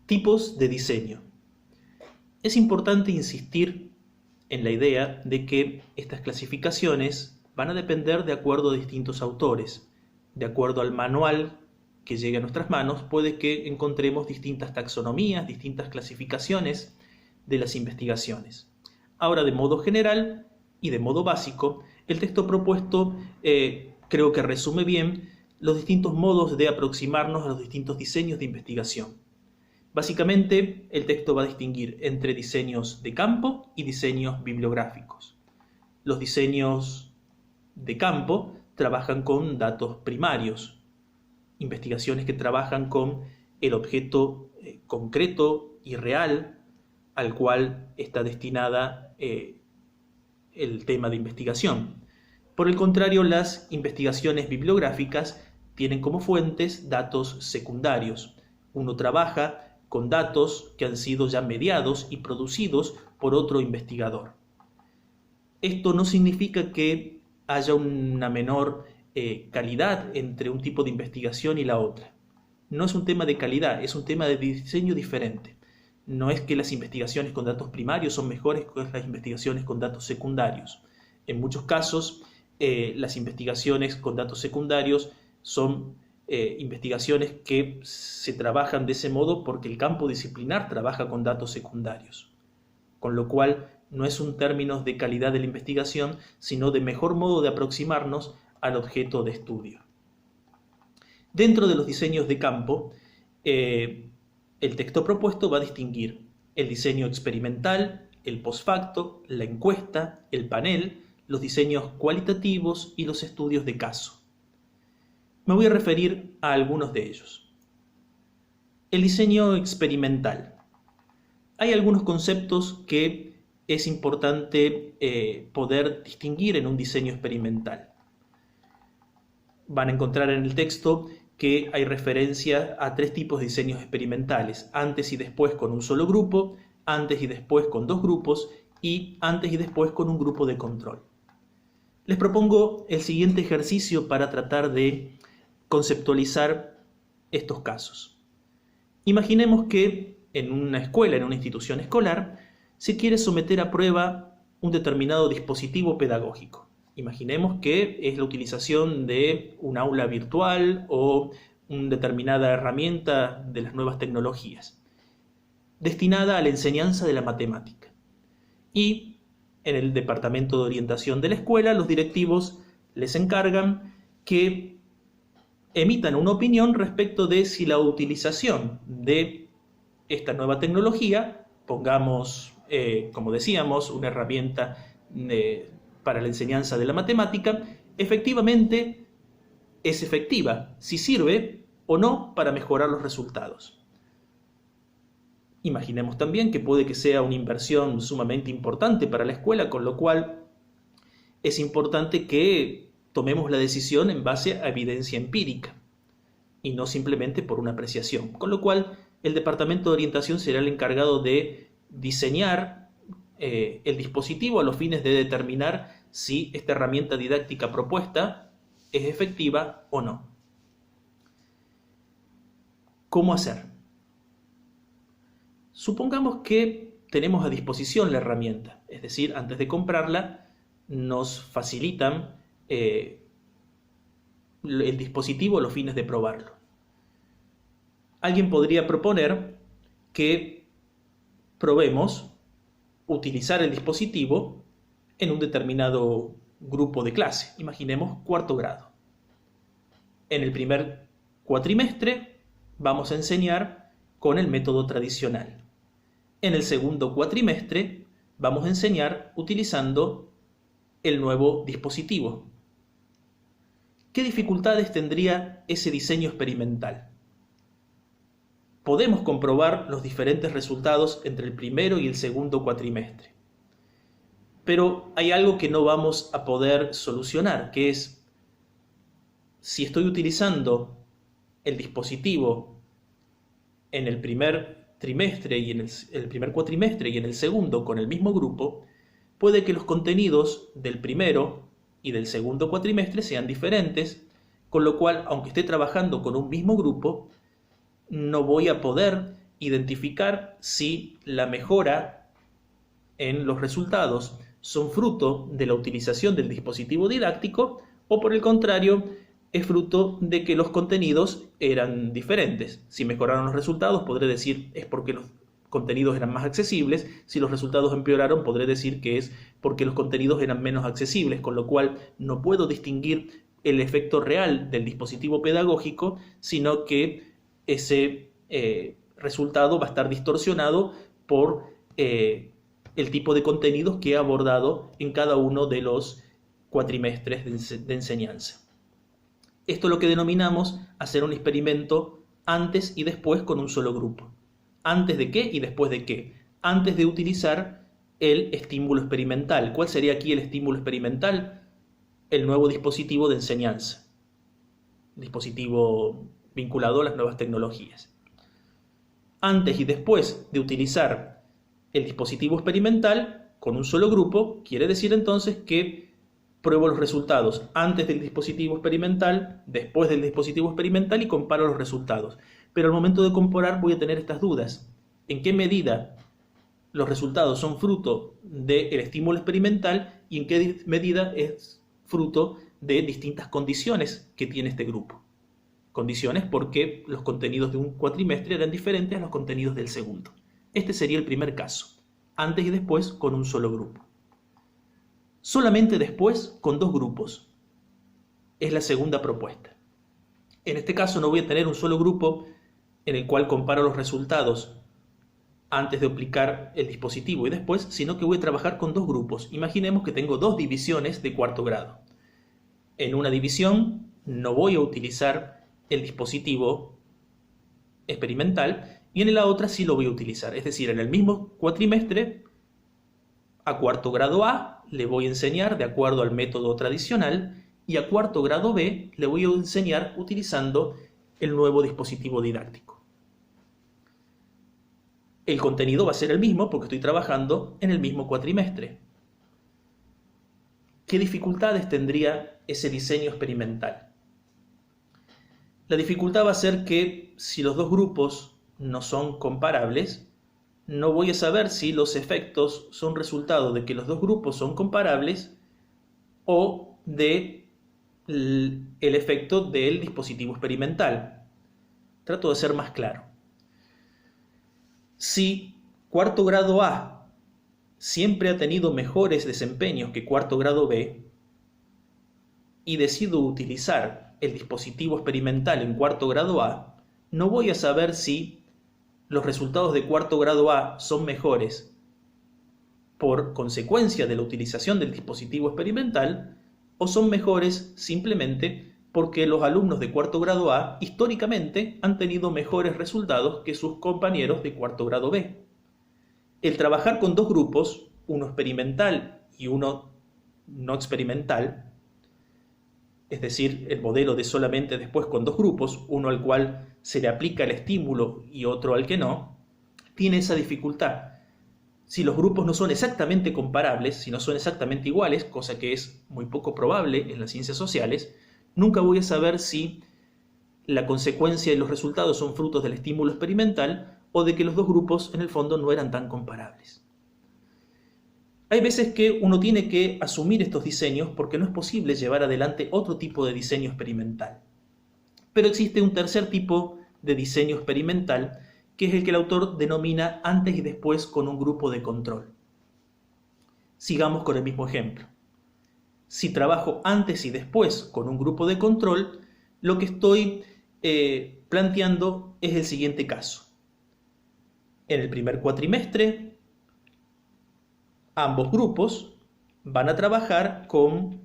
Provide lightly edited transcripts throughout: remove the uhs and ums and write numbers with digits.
Tipos de diseño. Es importante insistir en la idea de que estas clasificaciones van a depender de acuerdo a distintos autores. De acuerdo al manual que llegue a nuestras manos, puede que encontremos distintas taxonomías, distintas clasificaciones de las investigaciones. Ahora, de modo general y de modo básico, el texto propuesto creo que resume bien los distintos modos de aproximarnos a los distintos diseños de investigación. Básicamente, el texto va a distinguir entre diseños de campo y diseños bibliográficos. Los diseños de campo trabajan con datos primarios, investigaciones que trabajan con el objeto concreto y real al cual está destinada el tema de investigación. Por el contrario, las investigaciones bibliográficas tienen como fuentes datos secundarios. Uno trabaja con datos que han sido ya mediados y producidos por otro investigador. Esto no significa que haya una menor calidad entre un tipo de investigación y la otra. No es un tema de calidad, es un tema de diseño diferente. No es que las investigaciones con datos primarios son mejores que las investigaciones con datos secundarios. En muchos casos, las investigaciones con datos secundarios son investigaciones que se trabajan de ese modo porque el campo disciplinar trabaja con datos secundarios. Con lo cual, no es un término de calidad de la investigación, sino de mejor modo de aproximarnos al objeto de estudio. Dentro de los diseños de campo, el texto propuesto va a distinguir el diseño experimental, el post-facto, la encuesta, el panel, los diseños cualitativos y los estudios de caso. Me voy a referir a algunos de ellos. El diseño experimental. Hay algunos conceptos que es importante poder distinguir en un diseño experimental. Van a encontrar en el texto que hay referencia a 3 tipos de diseños experimentales: antes y después con un solo grupo, antes y después con 2 grupos y antes y después con un grupo de control. Les propongo el siguiente ejercicio para tratar de conceptualizar estos casos. Imaginemos que en una escuela, en una institución escolar, se quiere someter a prueba un determinado dispositivo pedagógico. Imaginemos que es la utilización de un aula virtual o una determinada herramienta de las nuevas tecnologías, destinada a la enseñanza de la matemática. Y en el departamento de orientación de la escuela, los directivos les encargan que emitan una opinión respecto de si la utilización de esta nueva tecnología, pongamos, como decíamos, una herramienta para la enseñanza de la matemática, efectivamente es efectiva, si sirve o no para mejorar los resultados. Imaginemos también que puede que sea una inversión sumamente importante para la escuela, con lo cual es importante que tomemos la decisión en base a evidencia empírica y no simplemente por una apreciación. Con lo cual, el departamento de orientación será el encargado de diseñar el dispositivo a los fines de determinar si esta herramienta didáctica propuesta es efectiva o no. ¿Cómo hacer? Supongamos que tenemos a disposición la herramienta, es decir, antes de comprarla nos facilitan el dispositivo a los fines de probarlo. Alguien podría proponer que probemos utilizar el dispositivo en un determinado grupo de clase, imaginemos 4º grado. En el primer cuatrimestre vamos a enseñar con el método tradicional. En el segundo cuatrimestre vamos a enseñar utilizando el nuevo dispositivo. ¿Qué dificultades tendría ese diseño experimental? Podemos comprobar los diferentes resultados entre el primero y el segundo cuatrimestre. Pero hay algo que no vamos a poder solucionar, que es si estoy utilizando el dispositivo en el primer trimestre y en el primer cuatrimestre y en el segundo con el mismo grupo, puede que los contenidos del primero y del segundo cuatrimestre sean diferentes, con lo cual, aunque esté trabajando con un mismo grupo, no voy a poder identificar si la mejora en los resultados son fruto de la utilización del dispositivo didáctico o por el contrario es fruto de que los contenidos eran diferentes. Si mejoraron los resultados podré decir es porque los contenidos eran más accesibles, si los resultados empeoraron podré decir que es porque los contenidos eran menos accesibles, con lo cual no puedo distinguir el efecto real del dispositivo pedagógico, sino que ese resultado va a estar distorsionado por el tipo de contenidos que he abordado en cada uno de los cuatrimestres de enseñanza. Esto es lo que denominamos hacer un experimento antes y después con un solo grupo. ¿Antes de qué y después de qué? Antes de utilizar el estímulo experimental. ¿Cuál sería aquí el estímulo experimental? El nuevo dispositivo de enseñanza. Dispositivo vinculado a las nuevas tecnologías. Antes y después de utilizar el dispositivo experimental con un solo grupo, quiere decir entonces que pruebo los resultados antes del dispositivo experimental, después del dispositivo experimental y comparo los resultados. Pero al momento de comparar voy a tener estas dudas. ¿En qué medida los resultados son fruto del estímulo experimental y en qué medida es fruto de distintas condiciones que tiene este grupo? Condiciones porque los contenidos de un cuatrimestre eran diferentes a los contenidos del segundo. Este sería el primer caso, antes y después con un solo grupo. Solamente después con dos grupos. Es la segunda propuesta. En este caso no voy a tener un solo grupo en el cual comparo los resultados antes de aplicar el dispositivo y después, sino que voy a trabajar con dos grupos. Imaginemos que tengo dos divisiones de cuarto grado. En una división no voy a utilizar el dispositivo experimental y en la otra sí lo voy a utilizar. Es decir, en el mismo cuatrimestre, a cuarto grado A le voy a enseñar de acuerdo al método tradicional y a cuarto grado B le voy a enseñar utilizando el nuevo dispositivo didáctico. El contenido va a ser el mismo porque estoy trabajando en el mismo cuatrimestre. ¿Qué dificultades tendría ese diseño experimental? La dificultad va a ser que si los dos grupos no son comparables, no voy a saber si los efectos son resultado de que los dos grupos son comparables o de el efecto del dispositivo experimental. Trato de ser más claro. Si cuarto grado A siempre ha tenido mejores desempeños que cuarto grado B y decido utilizar el dispositivo experimental en cuarto grado A, no voy a saber si los resultados de cuarto grado A son mejores por consecuencia de la utilización del dispositivo experimental o son mejores simplemente porque los alumnos de cuarto grado A históricamente han tenido mejores resultados que sus compañeros de cuarto grado B. El trabajar con dos grupos, uno experimental y uno no experimental, es decir, el modelo de solamente después con dos grupos, uno al cual se le aplica el estímulo y otro al que no, tiene esa dificultad. Si los grupos no son exactamente comparables, si no son exactamente iguales, cosa que es muy poco probable en las ciencias sociales, nunca voy a saber si la consecuencia y los resultados son frutos del estímulo experimental o de que los dos grupos en el fondo no eran tan comparables. Hay veces que uno tiene que asumir estos diseños porque no es posible llevar adelante otro tipo de diseño experimental. Pero existe un tercer tipo de diseño experimental que es el que el autor denomina antes y después con un grupo de control. Sigamos con el mismo ejemplo. Si trabajo antes y después con un grupo de control, lo que estoy planteando es el siguiente caso. En el primer cuatrimestre, ambos grupos van a trabajar con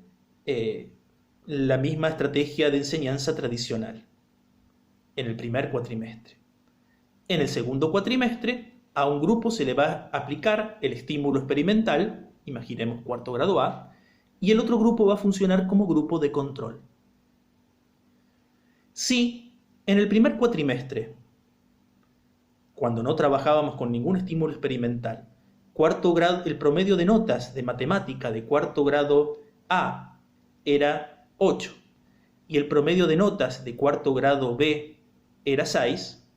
la misma estrategia de enseñanza tradicional en el primer cuatrimestre. En el segundo cuatrimestre, a un grupo se le va a aplicar el estímulo experimental, imaginemos cuarto grado A, y el otro grupo va a funcionar como grupo de control. Si en el primer cuatrimestre, cuando no trabajábamos con ningún estímulo experimental, cuarto grado, el promedio de notas de matemática de cuarto grado A era 8 y el promedio de notas de cuarto grado B era 6,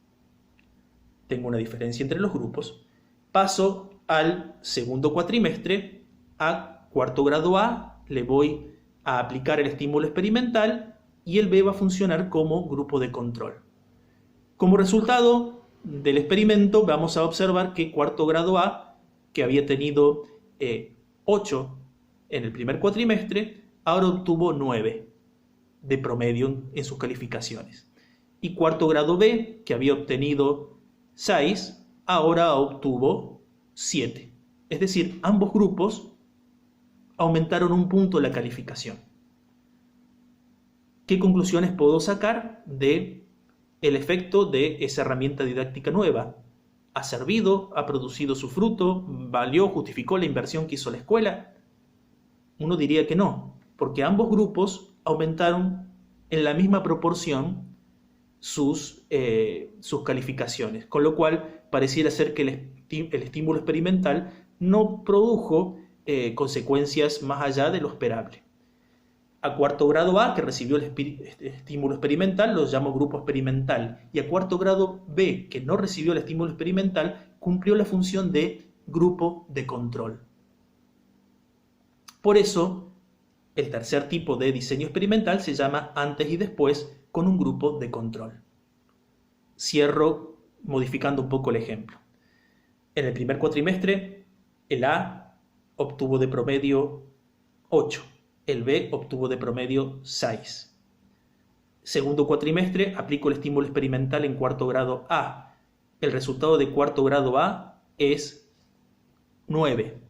tengo una diferencia entre los grupos, paso al segundo cuatrimestre, a cuarto grado A, le voy a aplicar el estímulo experimental y el B va a funcionar como grupo de control. Como resultado del experimento vamos a observar que cuarto grado A, que había tenido 8 en el primer cuatrimestre, ahora obtuvo 9 de promedio en sus calificaciones. Y cuarto grado B, que había obtenido 6, ahora obtuvo 7. Es decir, ambos grupos aumentaron un punto la calificación. ¿Qué conclusiones puedo sacar de el efecto de esa herramienta didáctica nueva? ¿Ha servido? ¿Ha producido su fruto? ¿Valió? ¿Justificó la inversión que hizo la escuela? Uno diría que no, porque ambos grupos aumentaron en la misma proporción sus calificaciones, con lo cual pareciera ser que el estímulo experimental no produjo consecuencias más allá de lo esperable. A cuarto grado A, que recibió el estímulo experimental, lo llamo grupo experimental, y a cuarto grado B, que no recibió el estímulo experimental, cumplió la función de grupo de control. Por eso, el tercer tipo de diseño experimental se llama antes y después con un grupo de control. Cierro modificando un poco el ejemplo. En el primer cuatrimestre, el A obtuvo de promedio 8, el B obtuvo de promedio 6. Segundo cuatrimestre, aplico el estímulo experimental en cuarto grado A. El resultado de cuarto grado A es 9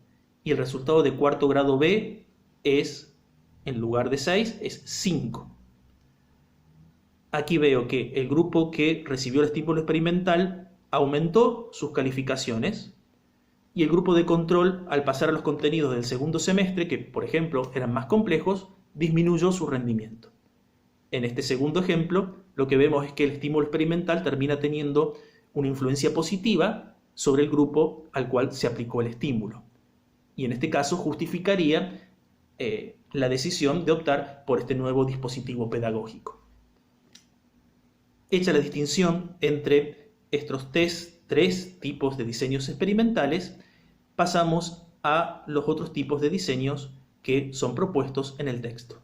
y el resultado de cuarto grado B es, en lugar de 6, es 5. Aquí veo que el grupo que recibió el estímulo experimental aumentó sus calificaciones y el grupo de control, al pasar a los contenidos del segundo semestre, que por ejemplo eran más complejos, disminuyó su rendimiento. En este segundo ejemplo, lo que vemos es que el estímulo experimental termina teniendo una influencia positiva sobre el grupo al cual se aplicó el estímulo. Y en este caso justificaría la decisión de optar por este nuevo dispositivo pedagógico. Hecha la distinción entre estos tres tipos de diseños experimentales, pasamos a los otros tipos de diseños que son propuestos en el texto.